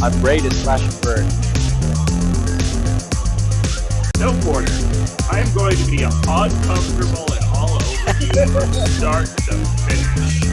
I'm ready to slash and burn. No quarter. I am going to be uncomfortable and all over you from start to finish.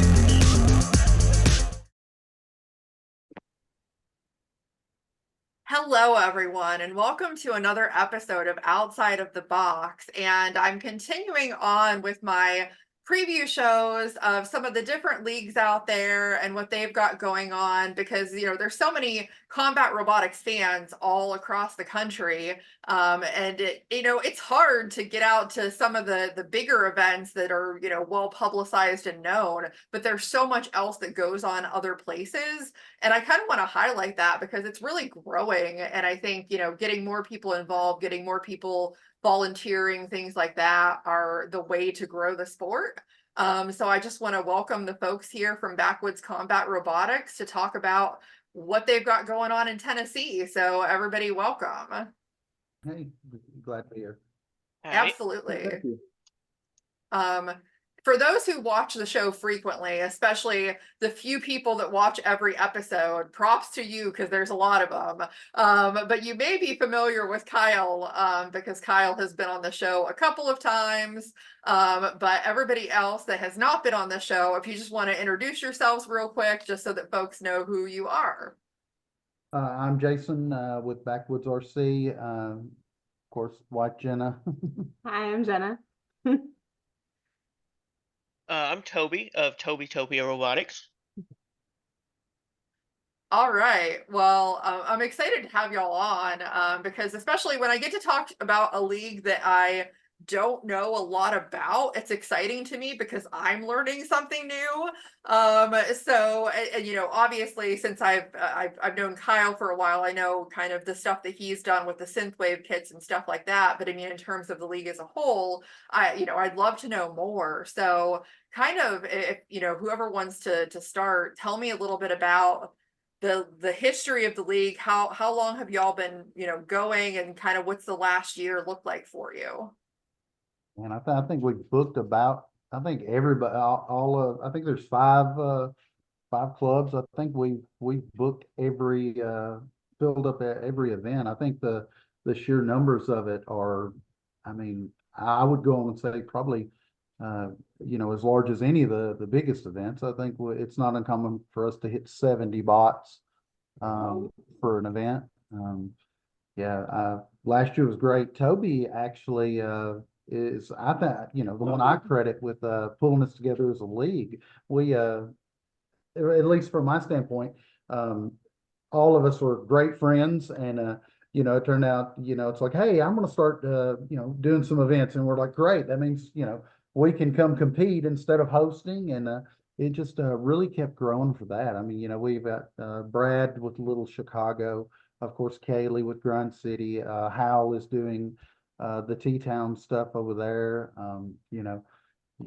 Hello, everyone, and welcome to another episode of Outside of the Box. And I'm continuing on with my preview shows of some of the different leagues out there and what they've got going on, because there's so many combat robotics fans all across the country, and it's hard to get out to some of the bigger events that are well publicized and known, but there's so much else that goes on other places, and I kind of want to highlight that because it's really growing. And I think getting more people involved, getting more people volunteering, things like that are the way to grow the sport. So I just want to welcome the folks here from Backwoods Combat Robotics to talk about what they've got going on in Tennessee. So everybody, welcome. Hey, glad to be here. Absolutely. Thank you. For those who watch the show frequently, especially the few people that watch every episode, props to you because there's a lot of them. But you may be familiar with Kyle because Kyle has been on the show a couple of times. But everybody else that has not been on the show, if you just want to introduce yourselves real quick, just so that folks know who you are. I'm Jason with Backwoods RC. Of course, wife Jenna. Hi, I'm Jenna. I'm Toby of Topia Robotics. All right. Well, I'm excited to have y'all on because especially when I get to talk about a league that I don't know a lot about, it's exciting to me because I'm learning something new. So obviously, since I've known Kyle for a while, I know kind of the stuff that he's done with the synthwave kits and stuff like that. But I mean, in terms of the league as a whole, I'd love to know more. So kind of, if whoever wants to start, tell me a little bit about the history of the league. How long have y'all been going, and kind of what's the last year look like for you? And I think we booked about, I think everybody, all of, I think there's five clubs. I think we booked every, filled up every event. I think the sheer numbers of it are, I mean, I would go on and say probably, as large as any of the biggest events. I think it's not uncommon for us to hit 70 bots for an event. Last year was great. Toby actually is, I thought, the one I credit with pulling us together as a league. We at least from my standpoint, all of us were great friends, and it turned out, it's like, hey, I'm going to start doing some events, and we're like, great, that means we can come compete instead of hosting, and it just really kept growing for that. I mean, we've got Brad with Little Chicago, of course, Kaylee with Grind City, Hal is doing the T-Town stuff over there.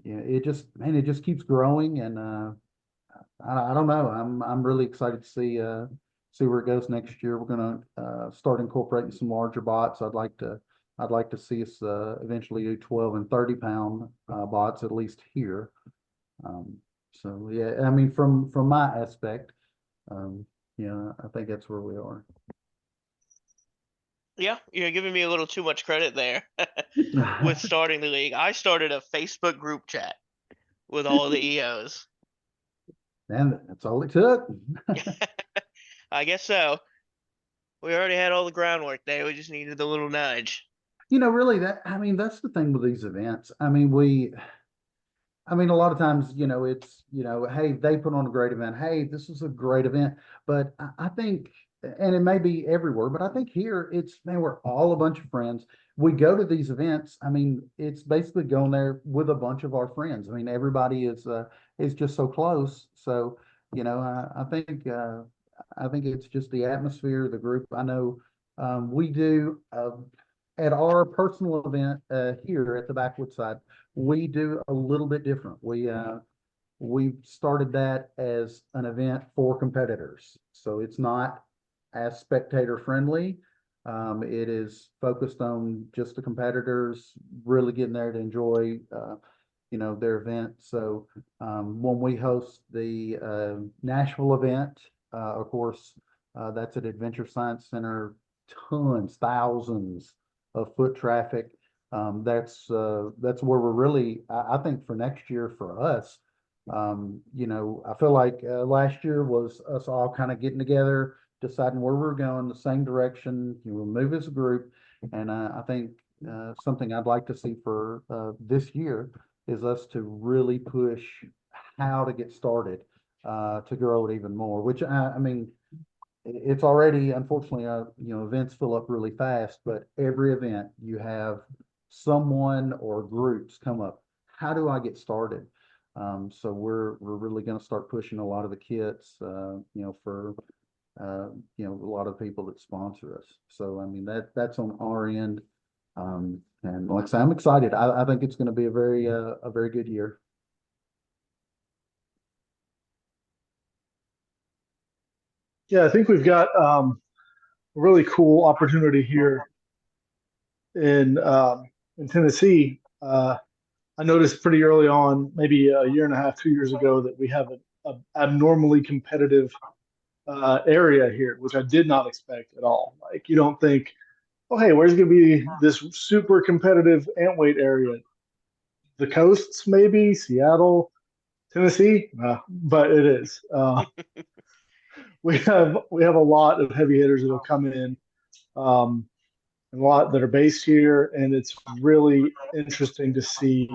It just keeps growing, and I don't know. I'm really excited to see where it goes next year. We're gonna start incorporating some larger bots. I'd like to see us eventually do 12 and 30-pound bots, at least here. So yeah, I mean, from my aspect, I think that's where we are. Yeah, you're giving me a little too much credit there with starting the league. I started a Facebook group chat with all the EOs. And that's all it took. I guess so. We already had all the groundwork there. We just needed the little nudge. Really, that's the thing with these events. I mean, a lot of times, it's, hey, they put on a great event. Hey, this is a great event. But I think, and it may be everywhere, but I think here it's, man, we're all a bunch of friends. We go to these events. I mean, it's basically going there with a bunch of our friends. I mean, everybody is just so close. So, I think it's just the atmosphere, the group. I know we do at our personal event here at the Backwoods side, we do a little bit different. We started that as an event for competitors, so it's not as spectator friendly. It is focused on just the competitors really getting there to enjoy their event. So when we host the Nashville event, of course, That's at Adventure Science Center. Tons, thousands of foot traffic. That's where we're really, I think for next year for us, I feel like last year was us all kind of getting together, deciding where we're going, the same direction, we'll move as a group. And I think something I'd like to see for this year is us to really push how to get started to grow it even more, which I mean, it's already, unfortunately, events fill up really fast, but every event you have someone or groups come up. How do I get started? So we're really going to start pushing a lot of the kits, for a lot of people that sponsor us. So I mean that's on our end, and like I say, I'm excited. I think it's going to be a very good year. Yeah, I think we've got a really cool opportunity here in Tennessee. I noticed pretty early on, maybe a year and a half, 2 years ago, that we have a abnormally competitive area here, which I did not expect at all. Like you don't think, oh hey, where's going to be this super competitive ant weight area? The coasts, maybe Seattle, Tennessee, but it is. We have a lot of heavy hitters that have come in, and a lot that are based here, and it's really interesting to see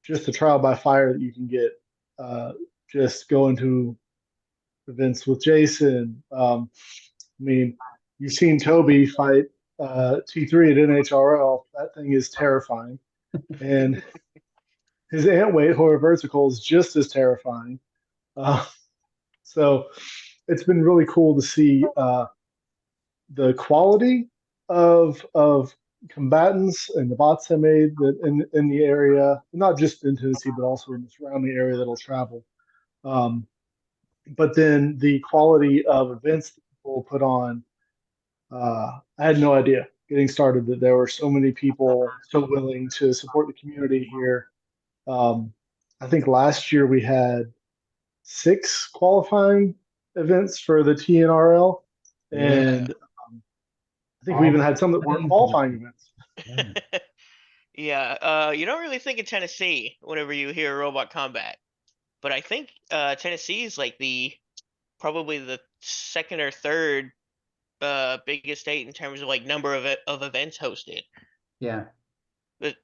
just the trial by fire that you can get. Just going to events with Jason. I mean, you've seen Toby fight T3 at NHRL. That thing is terrifying, and his ant weight horror vertical is just as terrifying. Uh, so it's been really cool to see the quality of combatants and the bots I made that in the area, not just in Tennessee, but also in the surrounding area that'll travel. Um, but then the quality of events that people put on, I had no idea getting started that there were so many people so willing to support the community here. Um, I think last year we had 6 qualifying events for the TNRL, and I think we even had some that weren't qualifying events. Yeah, you don't really think of Tennessee whenever you hear robot combat, but I think Tennessee is like probably the second or third biggest state in terms of like number of events hosted. Yeah.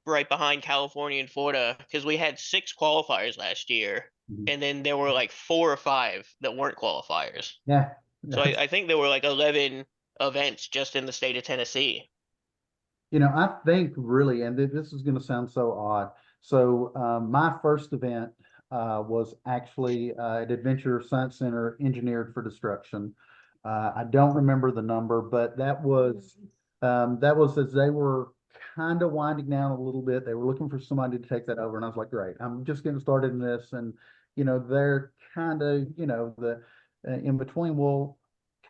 Right behind California and Florida, because we had 6 qualifiers last year, and then there were like 4 or 5 that weren't qualifiers. Yeah. So I think there were like 11 events just in the state of Tennessee. I think really, and this is going to sound so odd. So my first event was actually at Adventure Science Center, Engineered for Destruction. I don't remember the number, but that was as they were kind of winding down a little bit. They were looking for somebody to take that over, and I was like, great, I'm just getting started in this, and they're kind of the in between. Well,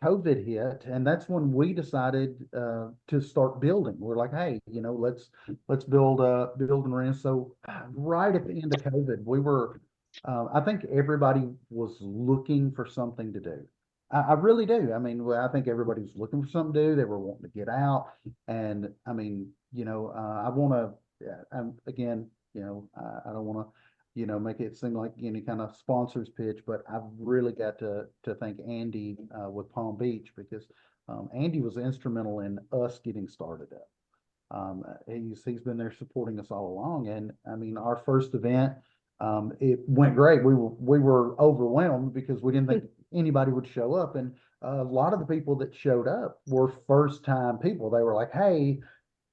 COVID hit, and that's when we decided to start building. We're like, hey, let's build and rent. So right at the end of COVID, we were, I think everybody was looking for something to do. I really do. I mean, I think everybody was looking for something to do. They were wanting to get out, and I mean, I want to, again, I don't want to make it seem like any kind of sponsors pitch, but I've really got to thank Andy with Palm Beach, because Andy was instrumental in us getting started up. He's been there supporting us all along, and I mean, our first event, it went great. We were overwhelmed because we didn't think anybody would show up, and a lot of the people that showed up were first time people. They were like, hey,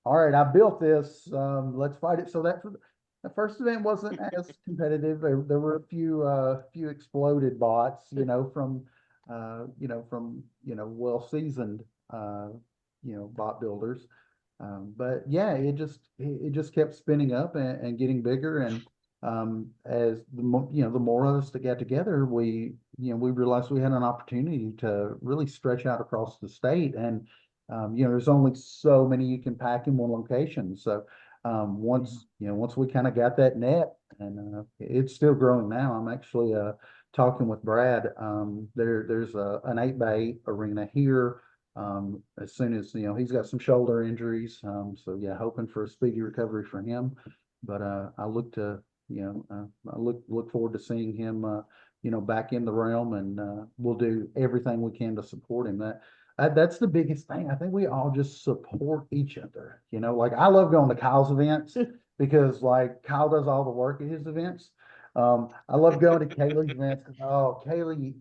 all right, I built this, let's fight it. So the first event wasn't as competitive. There were a few exploded bots, from well-seasoned, bot builders. But yeah, it just kept spinning up and getting bigger. And as the more of us that got together, we realized we had an opportunity to really stretch out across the state. And there's only so many you can pack in one location. So once we kind of got that net, and it's still growing now. I'm actually talking with Brad, there's an 8x8 arena here. As soon as, he's got some shoulder injuries. So yeah, hoping for a speedy recovery for him. But I look to, I look forward to seeing him, back in the realm, and we'll do everything we can to support him. That's the biggest thing. I think we all just support each other. Like I love going to Kyle's events because like Kyle does all the work at his events. I love going to Kaylee's events. Oh, Kaylee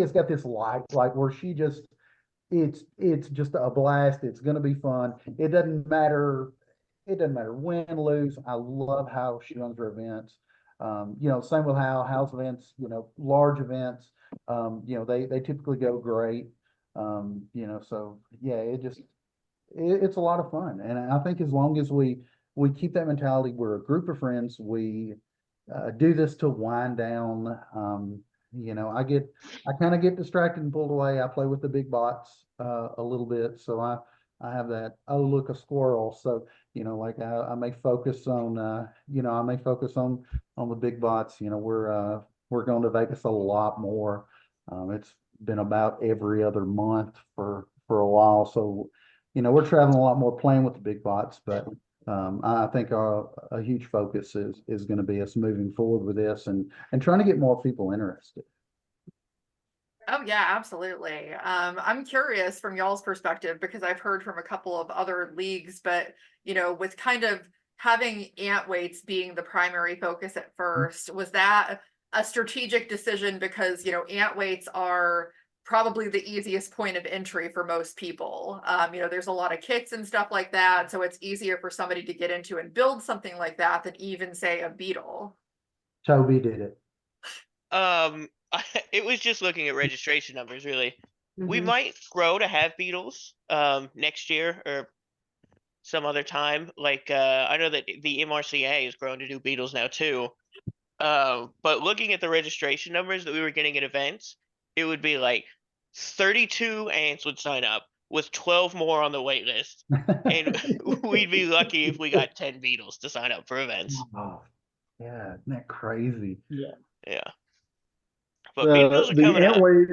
has got this life, like where she just, it's just a blast. It's going to be fun. It doesn't matter. It doesn't matter win, lose. I love how she runs her events. Same with Hal's events, large events, they typically go great. So yeah, it's a lot of fun. And I think as long as we keep that mentality, we're a group of friends, we do this to wind down. I kind of get distracted and pulled away. I play with the big bots a little bit. So I have that, oh, look, a squirrel. So, like I may focus on, on the big bots. We're going to Vegas a lot more. It's been about every other month for a while. So, we're traveling a lot more playing with the big bots, but I think a huge focus is going to be us moving forward with this and trying to get more people interested. Oh yeah, absolutely. I'm curious from y'all's perspective because I've heard from a couple of other leagues, but with kind of having ant weights being the primary focus at first, was that a strategic decision because ant weights are probably the easiest point of entry for most people. There's a lot of kits and stuff like that, so it's easier for somebody to get into and build something like that than even say a beetle. Toby did it. It was just looking at registration numbers, really. We Mhm. might grow to have beetles next year or some other time. Like I know that the MRCA is growing to do beetles now too. But looking at the registration numbers that we were getting at events, it would be like 32 ants would sign up with 12 more on the wait list. And we'd be lucky if we got 10 beetles to sign up for events. Oh, yeah, isn't that crazy? Yeah. Yeah. But beetles are The coming ant up. weight,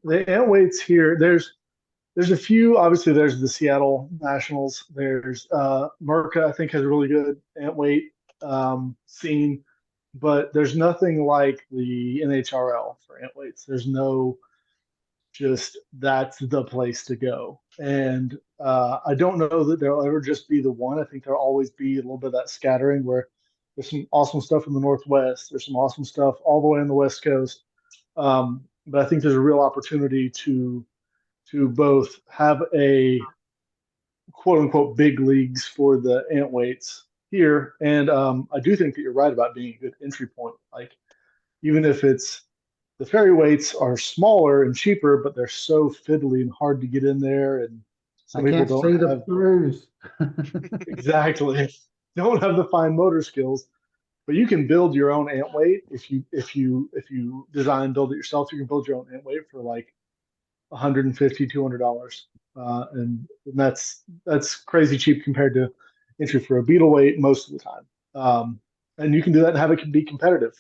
the ant weights here. There's a few. Obviously, there's the Seattle Nationals. There's Merca. I think has a really good ant weight scene, but there's nothing like the NHRL for ant weights. There's no just that's the place to go. And I don't know that there'll ever just be the one. I think there'll always be a little bit of that scattering where there's some awesome stuff in the Northwest. There's some awesome stuff all the way on the West Coast. But I think there's a real opportunity to both have a quote unquote big leagues for the ant weights here. And I do think that you're right about being a good entry point. Like even if it's the ferry weights are smaller and cheaper, but they're so fiddly and hard to get in there. And some I people can't see don't the have screws. exactly don't have the fine motor skills. But you can build your own ant weight if you design and build it yourself. You can build your own ant weight for like $150, $200, and that's crazy cheap compared to entry for a beetle weight most of the time. And you can do that and have it be competitive.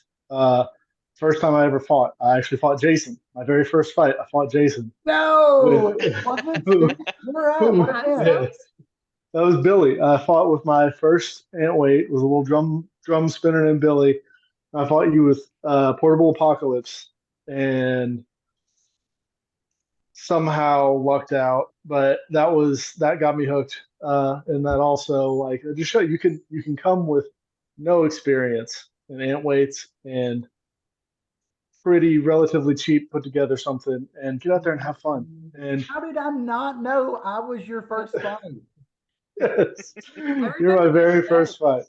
First time I ever fought, I actually fought Jason. My very first fight, I fought Jason. No, With, wasn't it? You're right. What a yeah, hell. that was Billy. I fought with my first ant weight with a little drum spinner named Billy. I fought you with Portable Apocalypse and somehow lucked out, but that got me hooked. And that also like it just show you can come with no experience in ant weights and pretty relatively cheap put together something and get out there and have fun. And How did I not know I was your first fight? yes, remember you're my very that. first fight.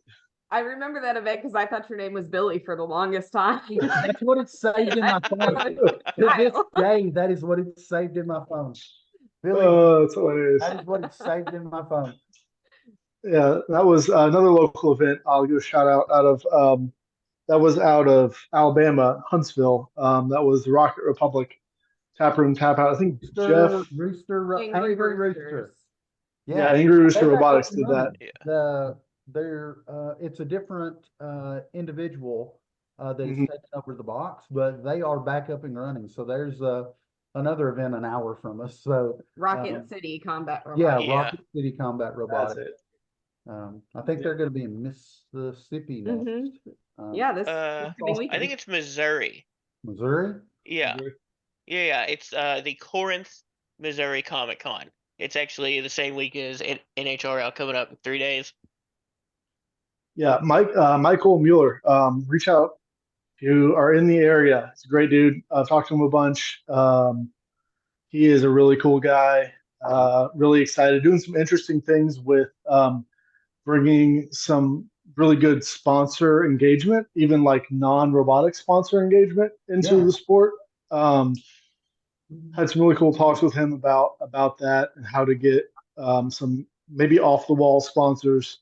I remember that event because I thought your name was Billy for the longest time. That's what it saved in my phone. To this day, that is what it saved in my phone. Billy, Oh, that's hilarious. that is what it saved in my phone. Yeah, that was another local event. I'll give a shout out of that was out of Alabama, Huntsville. That was the Rocket Republic Tap Room Tap Out. I think Jeff, Angry Rooster. yeah, Angry Rooster They're back Robotics up and did that. running. It's a different individual, that is Mhm. taking over the box, but they are back up and running. So there's another event an hour from us. So Rocket City Combat yeah, Robotics. Yeah. Rocket City Combat That's Robotics. it. I think Yeah. they're going to be in Mississippi next. Mhm. Um, Yeah, this I coming think weekend. it's Missouri. Missouri. Yeah. Agree. Yeah. It's the Corinth, Missouri Comic Con. It's actually the same week as NHRL coming up in 3 days. Yeah, Michael Mueller, reach out if you are in the area. He's a great dude. I've talked to him a bunch. He is a really cool guy. Really excited, doing some interesting things with bringing some really good sponsor engagement, even like non-robotic sponsor engagement into Yeah. the sport. Um, had some really cool talks with him about that and how to get some maybe off the wall sponsors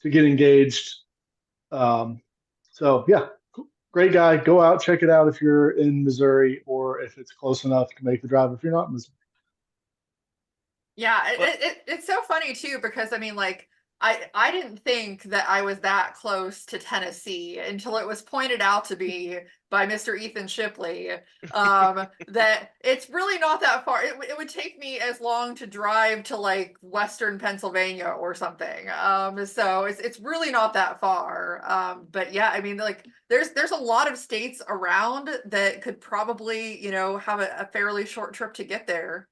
to get engaged. Um, so yeah, great guy. Go out, check it out if you're in Missouri or if it's close enough to make the drive. If you're not in Missouri. Yeah, Well, it's so funny too because I mean, like, I didn't think that I was that close to Tennessee until it was pointed out to me by Mr. Ethan Shipley that it's really not that far. It would take me as long to drive to like Western Pennsylvania or something. So it's really not that far. But yeah, I mean, like, there's a lot of states around that could probably, have a fairly short trip to get there.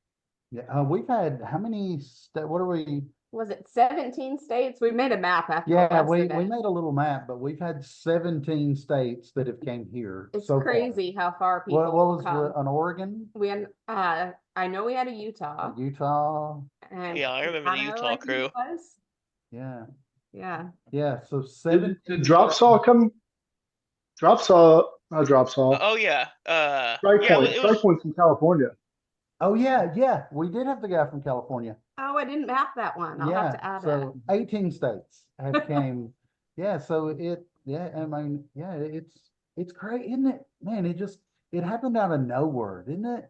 Yeah. We've had how many? What are we? Was it 17 states? We made a map after Yeah, we yesterday. made a little map, but we've had 17 states that have came here It's so far. crazy how far people What was come. an Oregon, We had I know we had a Utah Utah? and yeah, I remember the Colorado, Utah I think crew. it was. Yeah, Yeah. yeah. So Did 17. Drop Saw come? Drop Saw, not Drop Saw. Oh yeah. Strike Yeah, Point. it Strike was. Point's from California. Oh yeah, yeah. We did have the guy from California. Oh, I didn't map that one. I'll have Yeah, to add so 18 states have came. Yeah, so yeah, I mean, yeah, it's great, isn't it? Man, it happened out of nowhere, didn't it?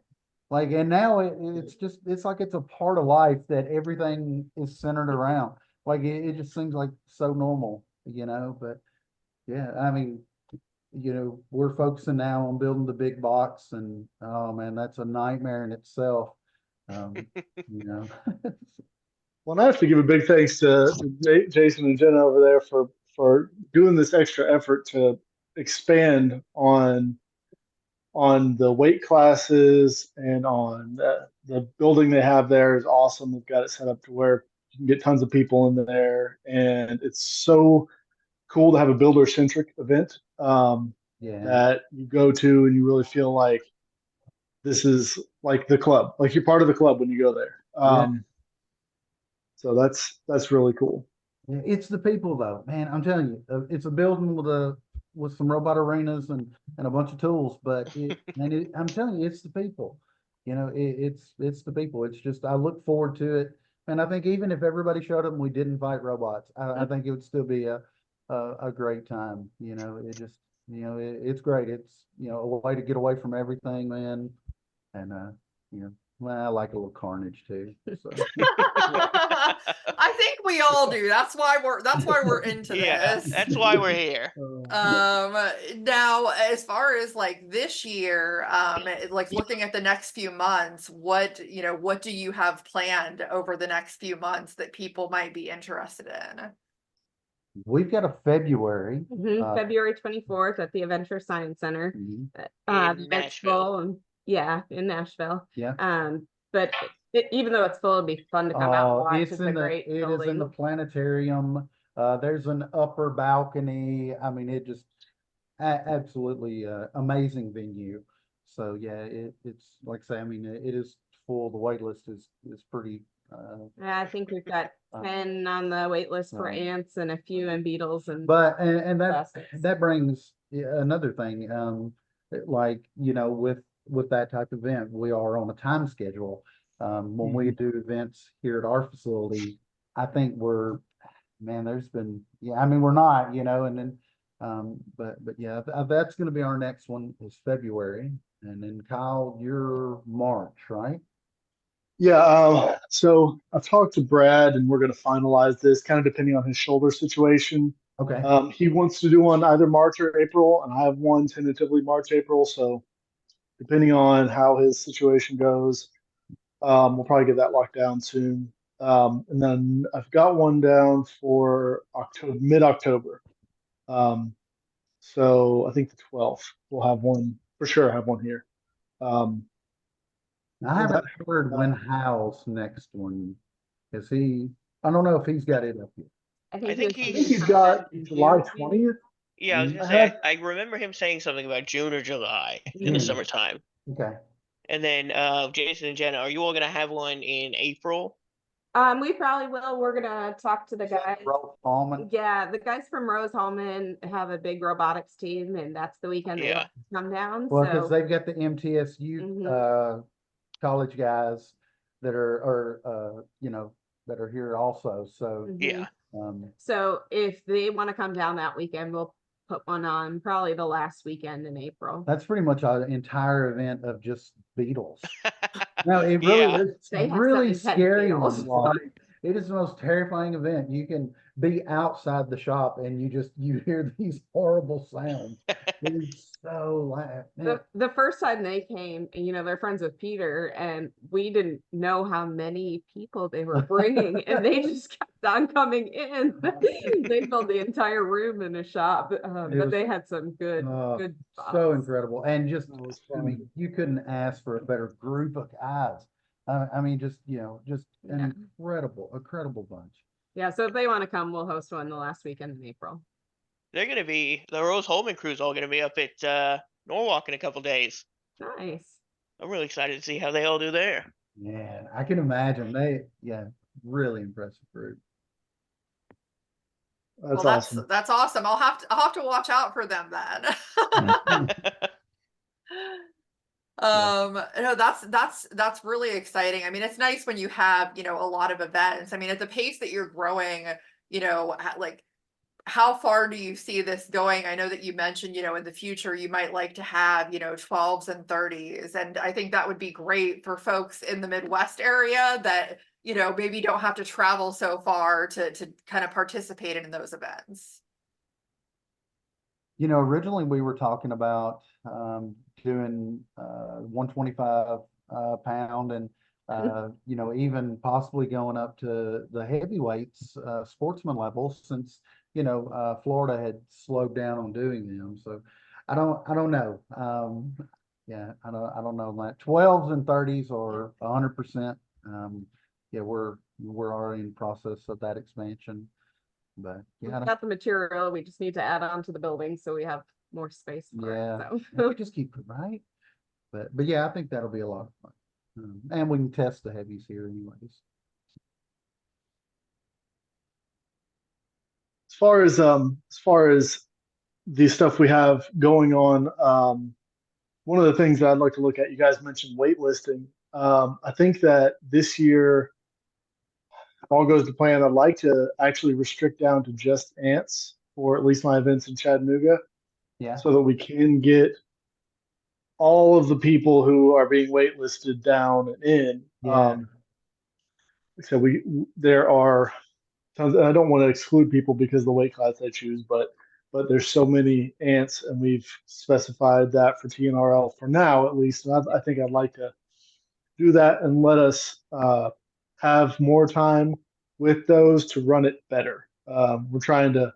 Like, and now it's like it's a part of life that everything is centered around. Like, it just seems like so normal, but yeah, I mean, we're focusing now on building the big box, and oh man, that's a nightmare in itself. You know. Well, and I have to give a big thanks to Jason and Jenna over there for doing this extra effort to expand on the weight classes and on the building they have there is awesome. They've got it set up to where you can get tons of people in there, and it's so cool to have a builder centric event Yeah. that you go to and you really feel like this is like the club, like you're part of the club when you go there. Yeah. So that's really cool. Yeah, it's the people though, man. I'm telling you, it's a building with some robot arenas and a bunch of tools, but I'm telling you, it's the people. It's the people. It's just I look forward to it, and I think even if everybody showed up and we didn't fight robots, I think it would still be a great time. It just it's great. It's a way to get away from everything, man, and well, I like a little carnage too. So. I think we all do. That's why we're into Yeah, this. that's why we're here. Now, as far as like this year, like looking at the next few months, what do you have planned over the next few months that people might be interested in? We've got a February. February 24th at the Adventure Science Center. Mhm. In That's Nashville. full, and yeah, in Nashville. Yeah. But even though it's full, it'd be fun to come out and watch. It's It's in a the great it is in the building. planetarium. There's an upper balcony. I mean, it just absolutely amazing venue. So yeah, it's like I say, I mean, it is full. The wait list is pretty. I think we've got 10 on the wait list for Um, ants and a few in beetles and But and that plastics. that brings another thing. Like with that type of event, we are on a time schedule. When we do events here at our facility, I think there's been, yeah, I mean, we're not, and then, but yeah, that's going to be our next one is February. And then Kyle, you're March, right? Yeah, so I've talked to Brad, and we're going to finalize this, kind of depending on his shoulder situation. Okay. He wants to do one either March or April, and I have one tentatively March, April. So depending on how his situation goes, we'll probably get that locked down soon. And then I've got one down for October, mid-October. So I think the 12th we'll have one for sure. Have one here. Um, I so haven't that, heard when Hal's next one. Is he? I don't know if he's got it up yet. I I think think I think he's he's got in July June. 20th. yeah. I was Mhm. gonna I say had I remember him saying something about June or July in the June. summertime. Okay. And then Jason and Jenna, are you all gonna have one in April? We probably will. We're gonna talk to the guys. Ralph Ballman. Yeah, the guys from Rose Holman have a big robotics team, and that's the weekend they Yeah. want to come down. Well, because So they've got the MTSU Mhm. college guys that are that are here also. So Yeah. So if they want to come down that weekend, we'll put one on probably the last weekend in April. that's pretty much an entire event of just beetles. No, it really Yeah. is They have really 7 scary beetles. ones. Like, it is the most terrifying event. You can be outside the shop and you hear these horrible sounds. It is so loud. The first time they came, they're friends with Peter, and we didn't know how many people they were bringing, and they just kept on coming in. They filled the entire room in a shop, but they had some good So spots. incredible. And just, that was I fun. mean, you couldn't ask for a better group of guys. I mean, just an incredible bunch. Yeah, so if they want to come, we'll host one the last weekend in April. They're gonna be the Rose Holman crew's all gonna be up at Norwalk in a couple days. Nice. I'm really excited to see how they all do there. Yeah, I can imagine. Really impressive group. That's Well, awesome. that's awesome. I'll have to watch out for them then. No, that's really exciting. I mean, it's nice when you have, a lot of events. I mean, at the pace that you're growing, like how far do you see this going? I know that you mentioned, in the future you might like to have, 12s and 30s. And I think that would be great for folks in the Midwest area that, maybe don't have to travel so far to kind of participate in those events. Originally we were talking about doing 125 pound and even possibly going up to the heavyweights sportsman level since Florida had slowed down on doing them. So I don't know. Yeah, I don't know that 12s and 30s or 100%. Yeah, we're already in process of that expansion. But We've yeah, got the material. We just need to add on to the building so we have more space for yeah, it. we just keep it right. But yeah, I think that'll be a lot of fun. And we can test the heavies here anyways. As far as the stuff we have going on, one of the things that I'd like to look at, you guys mentioned waitlisting. I think that this year, if all goes to plan, I'd like to actually restrict down to just ants for at least my events in Chattanooga, Yeah. so that we can get all of the people who are being waitlisted down and in. Yeah. So there are tons. I don't want to exclude people because of the weight class they choose, but there's so many ants, and we've specified that for TNRL for now at least. And I think I'd like to do that and let us have more time with those to run it better. We're trying to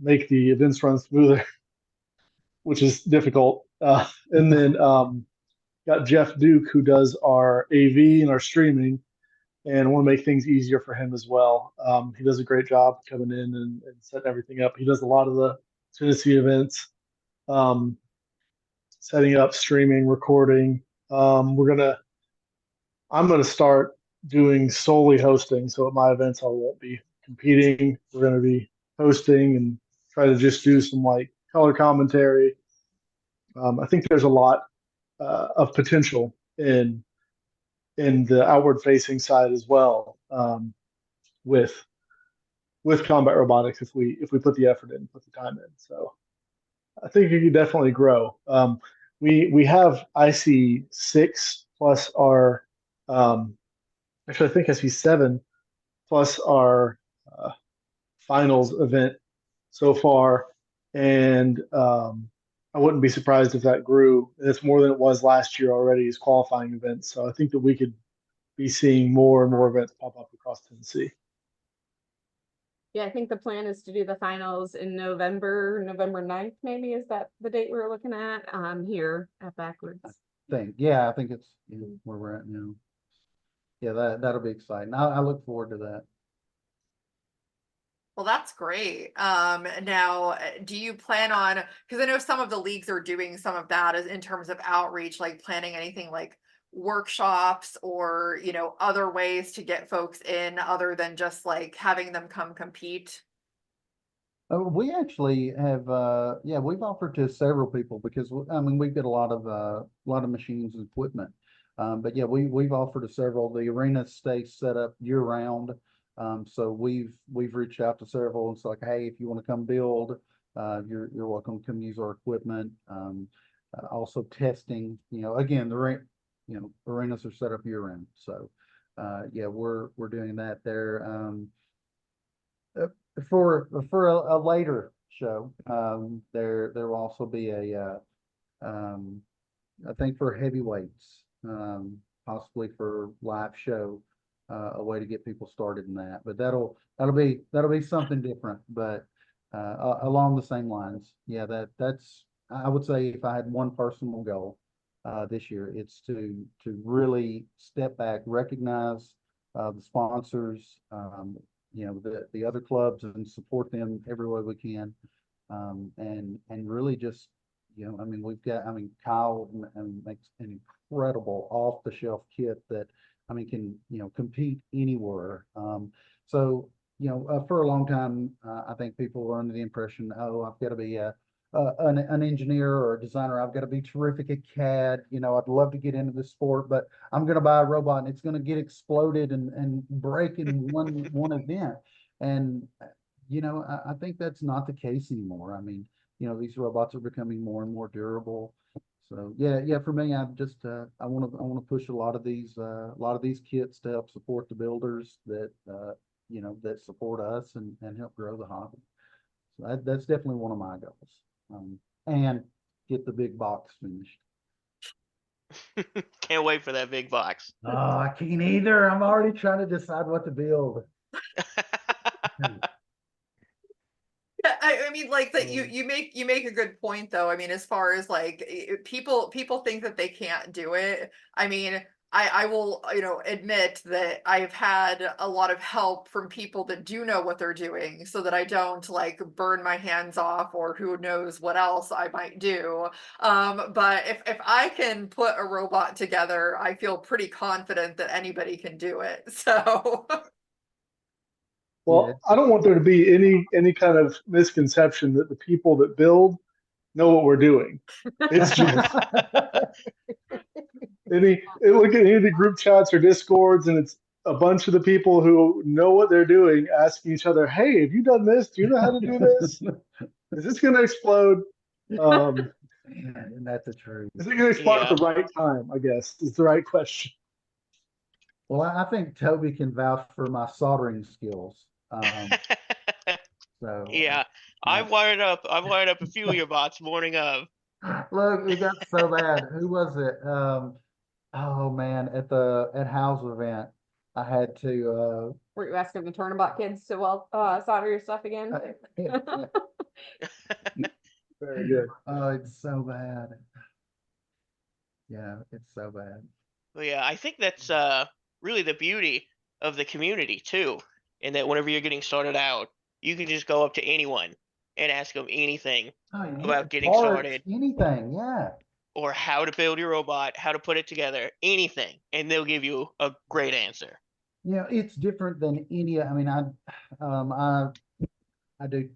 make the events run smoother, which is difficult. And then got Jeff Duke, who does our AV and our streaming, and I want to make things easier for him as well. He does a great job coming in and setting everything up. He does a lot of the Tennessee events, um, setting up, streaming, recording. I'm gonna start doing solely hosting. So at my events, I won't be competing. We're gonna be hosting and try to just do some like color commentary. I think there's a lot of potential in the outward facing side as well, with combat robotics if we put the effort in, put the time in. So I think you could definitely grow. We have IC6 plus our actually I think IC7 plus our finals event so far, and I wouldn't be surprised if that grew. It's more than it was last year already as qualifying events. So I think that we could be seeing more and more events pop up across Tennessee. Yeah, I think the plan is to do the finals in November 9th, maybe. Is that the date we're looking at? Here at Backwoods. I think it's where we're at now. Yeah, that'll be exciting. I look forward to that. Well, that's great. Now, do you plan on, because I know some of the leagues are doing some of that as in terms of outreach, like planning anything like workshops or, other ways to get folks in other than just like having them come compete? We actually have, we've offered to several people because I mean we've got a lot of machines and equipment. But yeah, we've offered to several. The arena stays set up year round. So we've reached out to several. It's like, hey, if you want to come build, you're welcome to come use our equipment. Also testing, again, arenas are set up year round. So yeah, we're doing that there. For a later show, there will also be I think for heavyweights, possibly for live show, a way to get people started in that. But that'll be something different, but along the same lines. Yeah, that's I would say if I had one personal goal this year, it's to really step back, recognize the sponsors, the other clubs, and support them every way we can, and really just I mean Kyle makes an incredible off the shelf kit that can compete anywhere. So for a long time I think people were under the impression, oh, I've got to be an engineer or a designer. I've got to be terrific at CAD. I'd love to get into this sport, but I'm going to buy a robot and it's going to get exploded and break in one event. And I think that's not the case anymore. I mean, these robots are becoming more and more durable. So yeah, for me, I'm just I want to push a lot of these kits to help support the builders that that support us and help grow the hobby. So that's definitely one of my goals. And get the big box finished. Can't wait for that big box. Oh, I can't either. I'm already trying to decide what to build. Yeah, I mean, like that you make a good point though. I mean, as far as like people think that they can't do it. I mean, I will, admit that I've had a lot of help from people that do know what they're doing so that I don't like burn my hands off or who knows what else I might do. But if I can put a robot together, I feel pretty confident that anybody can do it. So Well, I don't want there to be any kind of misconception that the people that build know what we're doing. It's just look at any of the group chats or discords, and it's a bunch of the people who know what they're doing asking each other, "Hey, have you done this? Do you know how to do this? Is this going to explode? And that's the truth. Is it going to explode at the right time? I guess is the right question." Well, I think Toby can vouch for my soldering skills. So yeah, I've wired up a few of your bots morning of. Look, it got so bad. Who was it? Oh man, at Hal's event, I had to. Were you asking the Turnabout kids to solder your stuff again? Very good. Oh, it's so bad. Yeah, it's so bad. Well, yeah, I think that's really the beauty of the community too, in that whenever you're getting started out, you can just go up to anyone and ask them anything about getting started, anything, yeah, or how to build your robot, how to put it together, anything, and they'll give you a great answer. It's different than any. I mean, I do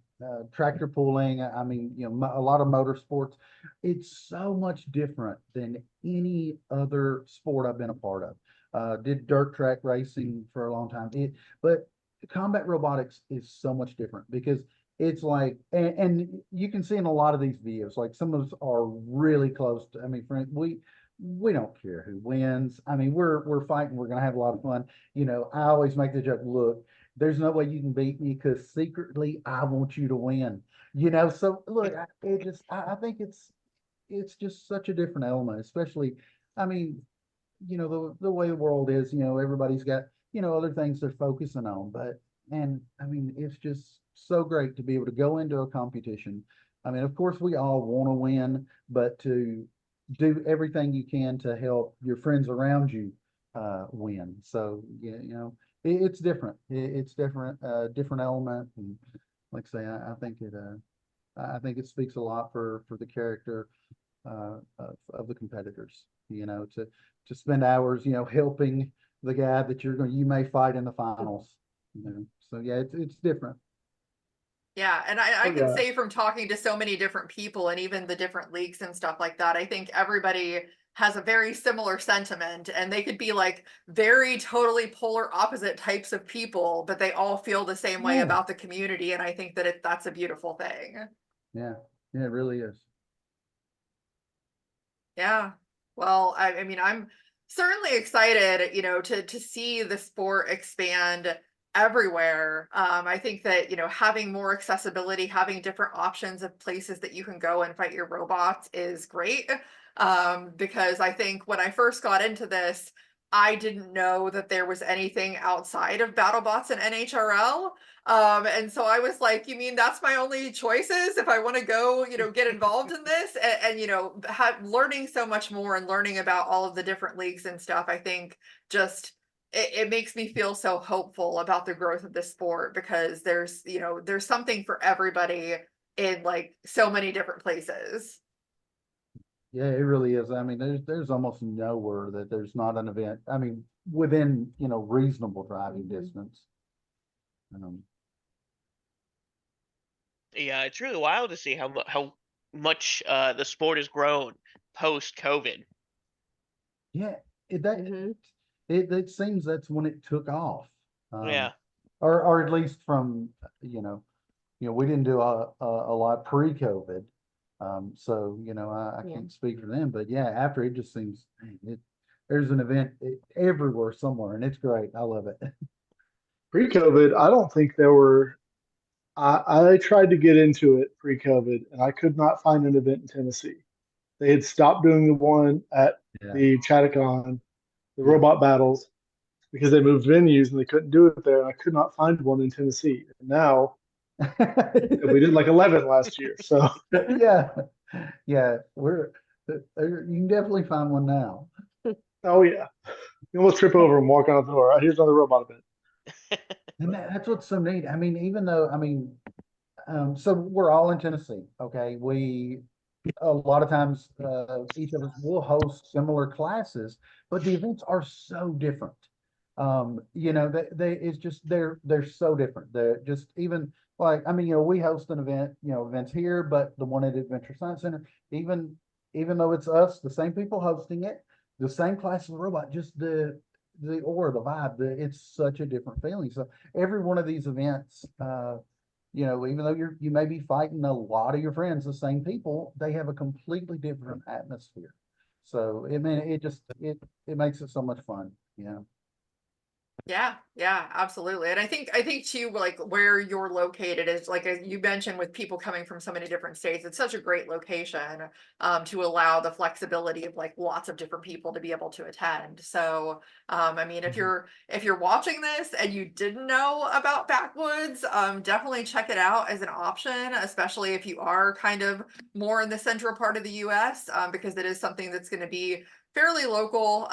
tractor pulling. I mean, a lot of motorsports. It's so much different than any other sport I've been a part of. Did dirt track racing for a long time. But combat robotics is so much different because it's like, and you can see in a lot of these videos, like some of us are really close to. I mean, friends, we don't care who wins. I mean, we're fighting. We're gonna have a lot of fun. I always make the joke. Look, there's no way you can beat me because secretly I want you to win. You know, so look, I think it's just such a different element, especially, I mean, you know, the way the world is, you know, everybody's got, you know, other things they're focusing on, but, and I mean, it's just so great to be able to go into a competition. I mean, of course, we all want to win, but to do everything you can to help your friends around you win. So, yeah, you know, it's different. It's different, different element. And like I say, I think it speaks a lot for the character of the competitors, you know, to spend hours, you know, helping the guy that you may fight in the finals, you know. So yeah, it's different. Yeah, and I Oh can yeah. say from talking to so many different people and even the different leagues and stuff like that, I think everybody has a very similar sentiment, and they could be like very totally polar opposite types of people, but they all feel the same way Yeah, about the community, and I think that that's a beautiful thing. yeah, yeah, it really is. Yeah. Well, I mean, I'm certainly excited, to see the sport expand everywhere. I think that, having more accessibility, having different options of places that you can go and fight your robots is great. Because I think when I first got into this, I didn't know that there was anything outside of BattleBots and NHRL. And so I was like, you mean that's my only choices if I want to go, get involved in this? And learning so much more and learning about all of the different leagues and stuff, I think just it makes me feel so hopeful about the growth of the sport, because there's something for everybody in like so many different places. Yeah, it really is. I mean, there's almost nowhere that there's not an event. I mean, within, you know, reasonable driving distance. Um, Yeah, it's really wild to see how much the sport has grown post COVID. yeah, it that Mhm. it seems that's when it took off. Yeah. Or at least from, we didn't do a lot pre-COVID. So, you know, I Yeah. can't speak for them, but yeah, after it just seems, man, there's an event everywhere somewhere, and it's great. I love it. Pre-COVID, I don't think there were. I tried to get into it pre-COVID, and I could not find an event in Tennessee. They had stopped doing the one at Yeah. the Chattacon, the Yeah. robot battles, because they moved venues and they couldn't do it there. And I could not find one in Tennessee. And now we did like 11 last year. So, Yeah. Yeah. You can definitely find one now. oh yeah, you almost trip over and walk out the door. Here's another robot event. And that's what's so neat. I mean, even though, so we're all in Tennessee. Okay. A lot of times, each of us will host similar classes, but the events are so different. You know, it's just, they're so different. They're just even like, I mean, you know, we host an event, you know, events here, but the one at Adventure Science Center, even, even though it's us, the same people hosting it, the same class of robot, just the aura, the vibe, it's such a different feeling. So every one of these events, you know, even though you may be fighting a lot of your friends, the same people, they have a completely different atmosphere. So I mean, it makes it so much fun, you know. Yeah, yeah, absolutely. And I think too, like where you're located is like as you mentioned, with people coming from so many different states, it's such a great location to allow the flexibility of like lots of different people to be able to attend. So I mean, if Mhm. you're watching this and you didn't know about Backwoods, definitely check it out as an option, especially if you are kind of more in the central part of the US, because it is something that's going to be fairly local,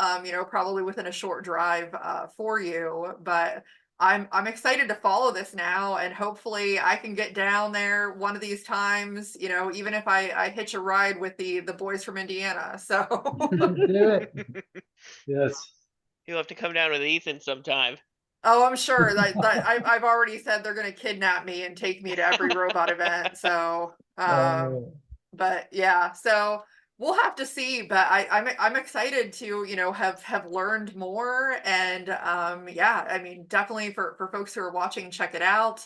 probably within a short drive for you. But I'm excited to follow this now, and hopefully I can get down there one of these times. Even if I hitch a ride with the boys from Indiana. So Do it. Yes. You'll have to come down with Ethan sometime. oh, I'm sure that I've already said they're going to kidnap me and take me to every robot event. So Oh, but yeah, so we'll have to see. But I'm excited to have learned more. And yeah, I mean, definitely for folks who are watching, check it out.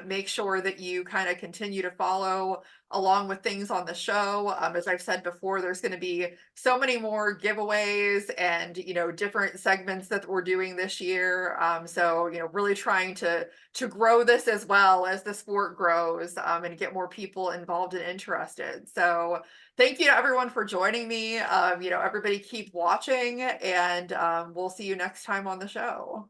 Make sure that you kind of continue to follow along with things on the show. As I've said before, there's going to be so many more giveaways and, different segments that we're doing this year. So, really trying to grow this as well as the sport grows, and get more people involved and interested. So thank you to everyone for joining me. Everybody keep watching, and we'll see you next time on the show.